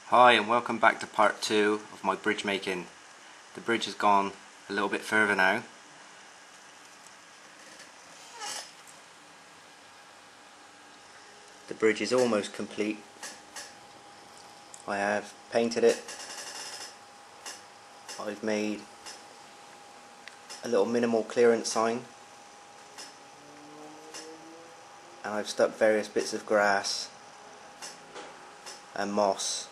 Hi and welcome back to part 2 of my bridge making. The bridge has gone a little bit further now. The bridge is almost complete. I have painted it. I've made a little minimal clearance sign and I've stuck various bits of grass and moss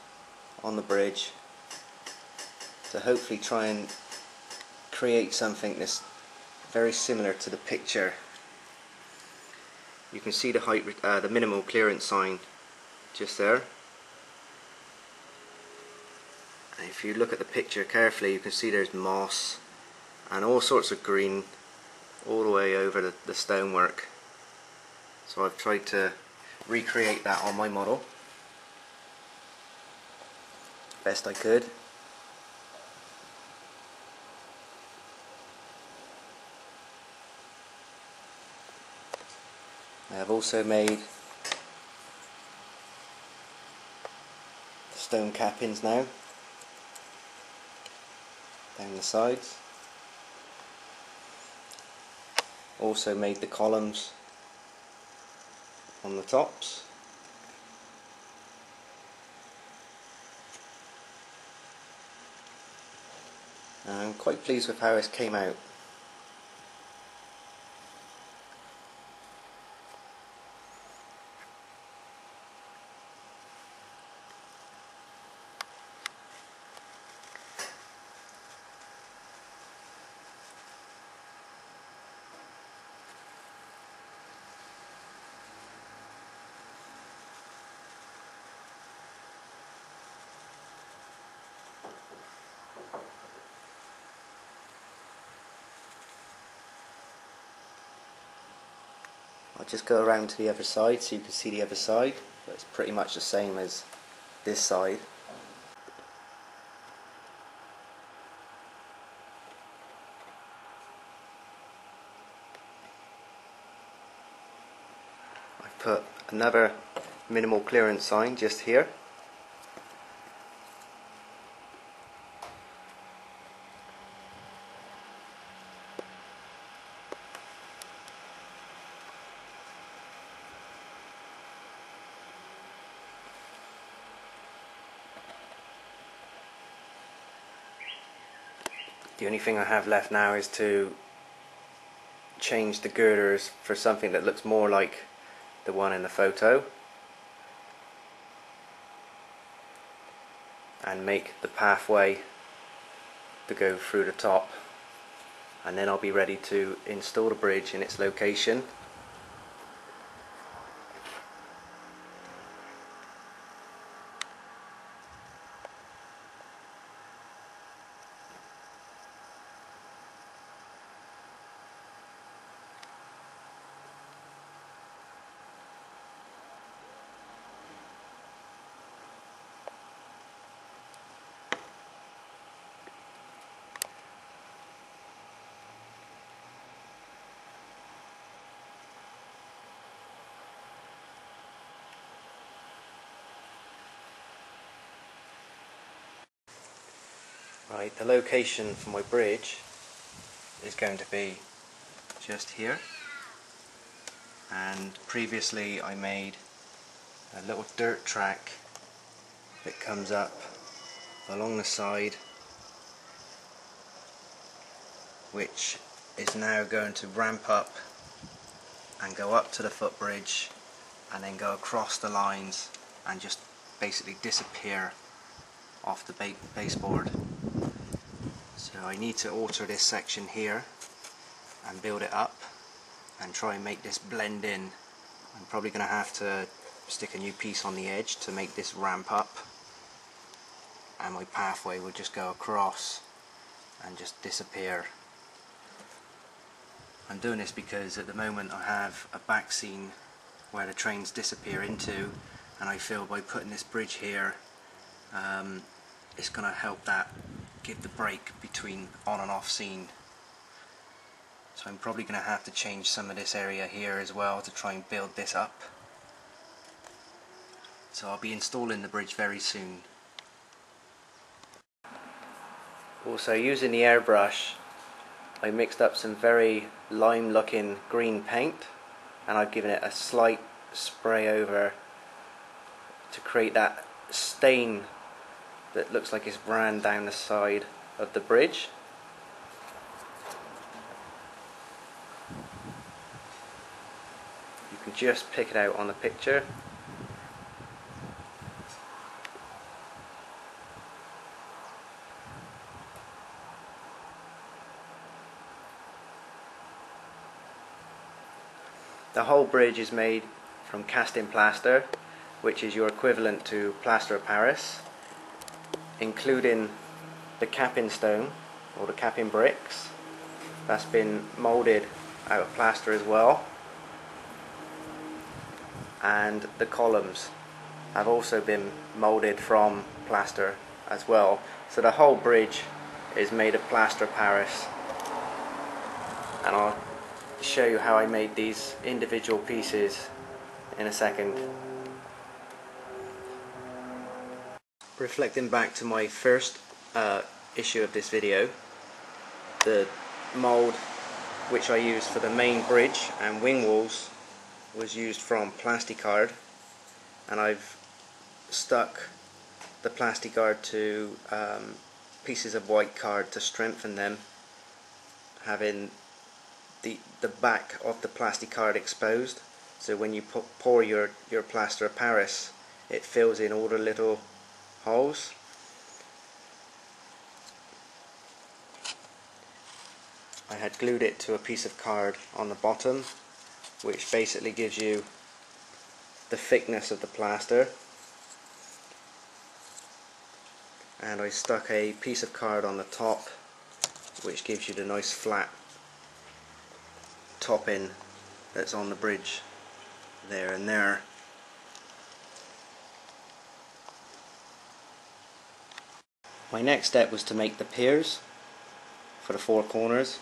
on the bridge to hopefully try and create something that's very similar to the picture. You can see the minimal clearance sign just there. And if you look at the picture carefully, you can see there's moss and all sorts of green all the way over the stonework. So I've tried to recreate that on my model best I could. I have also made the stone cappings now down the sides. Also made the columns on the tops. And I'm quite pleased with how this came out. I'll just go around to the other side so you can see the other side, but it's pretty much the same as this side. I've put another minimal clearance sign just here. The only thing I have left now is to change the girders for something that looks more like the one in the photo and make the pathway to go through the top, and then I'll be ready to install the bridge in its location. Right, the location for my bridge is going to be just here, and previously I made a little dirt track that comes up along the side, which is now going to ramp up and go up to the footbridge and then go across the lines and just basically disappear off the baseboard. So I need to alter this section here and build it up and try and make this blend in. I'm probably going to have to stick a new piece on the edge to make this ramp up, and my pathway will just go across and just disappear. I'm doing this because at the moment I have a back scene where the trains disappear into, and I feel by putting this bridge here it's going to help that give the break between on and off scene. So I'm probably going to have to change some of this area here as well to try and build this up. So I'll be installing the bridge very soon. Also, using the airbrush, I mixed up some very lime looking green paint, and I've given it a slight spray over to create that stain that looks like it's ran down the side of the bridge. You can just pick it out on the picture. The whole bridge is made from cast-in plaster, which is your equivalent to plaster of Paris, including the capping stone or the capping bricks. That's been moulded out of plaster as well, and the columns have also been moulded from plaster as well. So the whole bridge is made of plaster of Paris, and I'll show you how I made these individual pieces in a second. Reflecting back to my first issue of this video, the mould which I used for the main bridge and wing walls was used from Plasticard, and I've stuck the Plasticard to pieces of white card to strengthen them, having the back of the Plasticard exposed, so when you pour your plaster of Paris, it fills in all the little holes. I had glued it to a piece of card on the bottom, which basically gives you the thickness of the plaster, and I stuck a piece of card on the top, which gives you the nice flat topping that's on the bridge there and there. My next step was to make the piers for the four corners,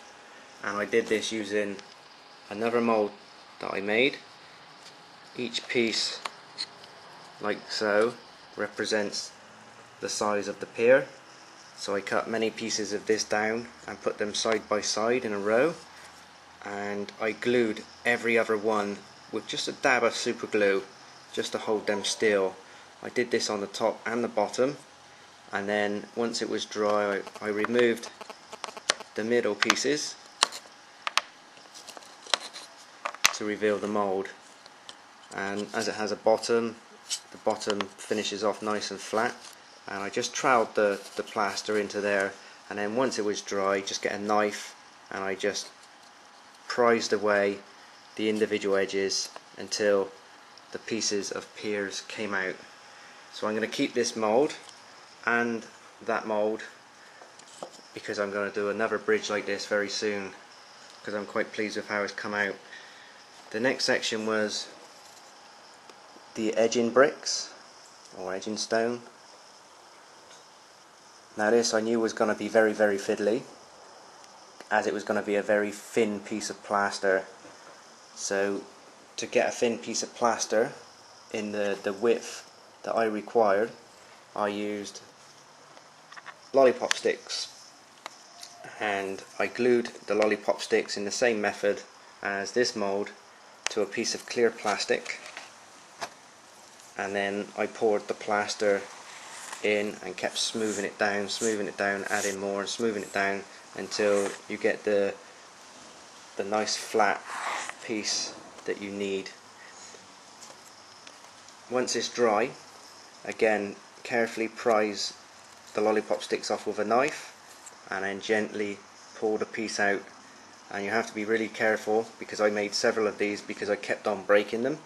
and I did this using another mould that I made. Each piece, like so, represents the size of the pier, so I cut many pieces of this down and put them side by side in a row, and I glued every other one with just a dab of super glue just to hold them still. I did this on the top and the bottom, and then once it was dry I removed the middle pieces to reveal the mould. And as it has a bottom, the bottom finishes off nice and flat, and I just troweled the plaster into there, and then once it was dry, just get a knife and I just prised away the individual edges until the pieces of piers came out. So I'm going to keep this mould and that mould because I'm going to do another bridge like this very soon, because I'm quite pleased with how it's come out. The next section was the edging bricks or edging stone. Now this I knew was going to be very fiddly, as it was going to be a very thin piece of plaster. So to get a thin piece of plaster in the width that I required, I used lollipop sticks, and I glued the lollipop sticks in the same method as this mould to a piece of clear plastic, and then I poured the plaster in and kept smoothing it down, adding more and smoothing it down until you get the nice flat piece that you need. Once it's dry, again carefully prise the lollipop sticks off with a knife and then gently pull the piece out, and you have to be really careful because I made several of these because I kept on breaking them,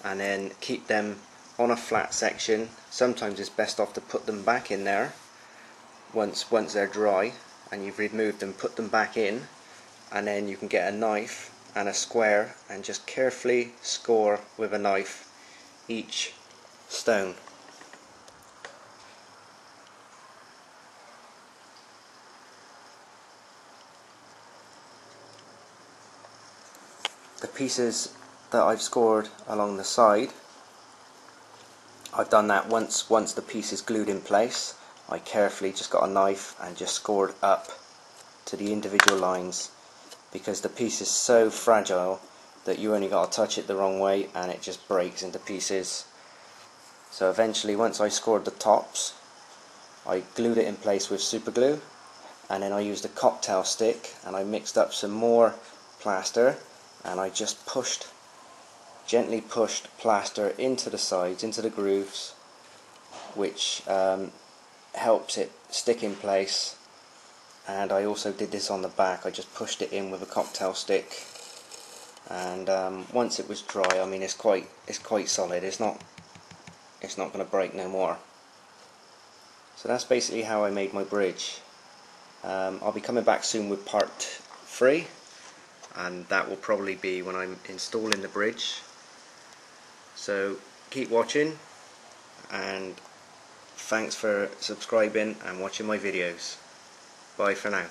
and then keep them on a flat section. Sometimes it's best off to put them back in there once they're dry and you've removed them, put them back in, and then you can get a knife and a square and just carefully score with a knife each stone. The pieces that I've scored along the side, I've done that once the piece is glued in place, I carefully just got a knife and just scored up to the individual lines, because the piece is so fragile that you only got to touch it the wrong way and it just breaks into pieces. So eventually, once I scored the tops, I glued it in place with super glue, and then I used a cocktail stick and I mixed up some more plaster, and I just gently pushed plaster into the sides, into the grooves, which helps it stick in place. And I also did this on the back. I just pushed it in with a cocktail stick, and once it was dry, I mean, it's quite solid. It's not going to break no more. So that's basically how I made my bridge. I'll be coming back soon with part 3, and that will probably be when I'm installing the bridge. So keep watching, and thanks for subscribing and watching my videos. Bye for now.